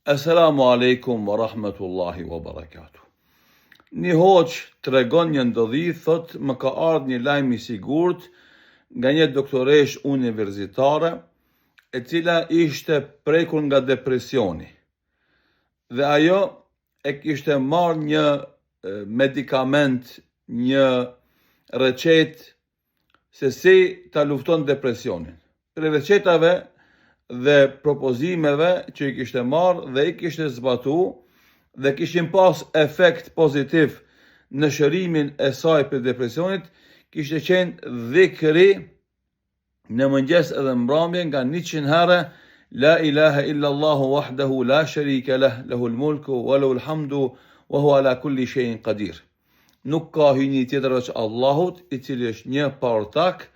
Assalamu alaikum wa rahmatullahi wa barakatuh. Një hoq të regon një ndodhi, thot më ka ardhur një lajm I sigurt nga një doktoresh universitare, e cila ishte prekur nga depresioni. Dhe ajo e kishte marrë një medikament, një recet se si ta lufton depresionin. Për recetave dhe propozimeve që I kishte marrë dhe I kishte zbatu dhe kishin pas efekt pozitiv në shërimin e saj për depresionit, kishte qenë dhikri në mëngjes edhe mbrëmje nga 100 herë La ilaha illa Allahu wahdahu la sharika lah, lahul mulku wa lahul hamdu wa huwa ala kulli shay'in qadir. Nuk ka hyjni tjetër veç Allahut, I cili është një partak,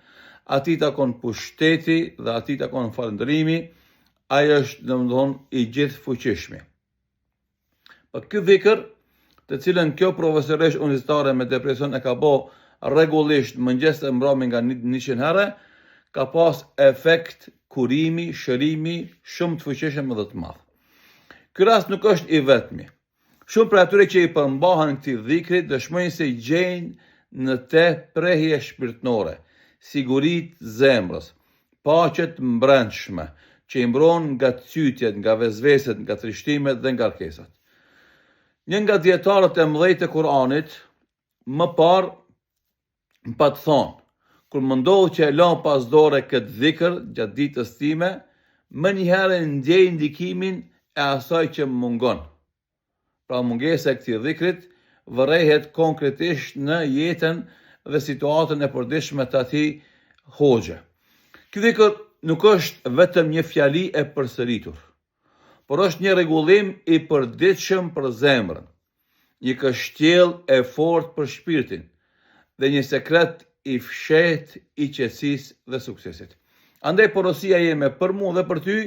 Ati takon pushteti dhe ati takon falëndrimi, ai është domthon I gjithë fuqishmi. Për ky dhikr, të cilën kjo profesoresh universitare me depresion e ka bë rregullisht mëngjes e mbrëmje nga 100 herë, ka pas efekt kurimi, shërimi shumë të fuqishëm dhe të madh. Ky rast nuk është I vetmi. Shumë prej atyre që I përmbahen këtij dhikri dëshmojnë se I gjejnë në te prehje shpirtërore, sigurit zemrës, paqet mbrëmshme, që I mbron nga cytjet, nga vezveset, nga trishtimet dhe nga kërkesat. Një nga dietarët e mëdhenj të Kuranit, më parë më pa të thonë, kur më ndodh që e la pas dore këtë dhikr gjatë ditës time, më njëherë ndjej ndikimin e asaj që më mungon. Pra mungesa e këtij dhikrit vërejhet konkretisht në jetën dhe situatën e përditshme të atij hoxhe. Ky dhikr nuk është vetëm një fjali e përsëritur, por është një rregullim I përditshëm për zemrën, një kështjell e fortë për shpirtin dhe një sekret I fshehtë I qetësisë dhe suksesit. Andaj porosia jeme për mua dhe për ty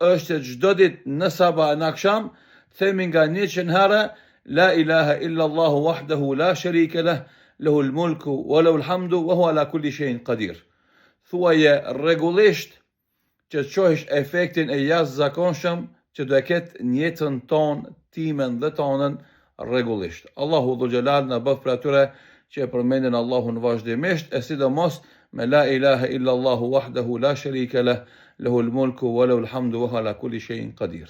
është që çdo ditë në sabah e në akşam themi nga 100 herë La ilaha illa Allahu wahdahu la sharika lah, lahul mulku wa lahul hamdu wa huwa ala kulli shay'in qadir. Thuaje rregullisht që të shohësh efektin e jashtëzakonshëm që do e ketë në jetën tonë, timen dhe tonën rregullisht. Allahu dhul xhelal na bëf për atyre që e përmendin Allahun vazhdimisht, e sidomos me La ilaha illa Allahu wahdahu la sharika lah, lahul mulku wa lahul hamdu wa huwa ala kulli shay'in qadir.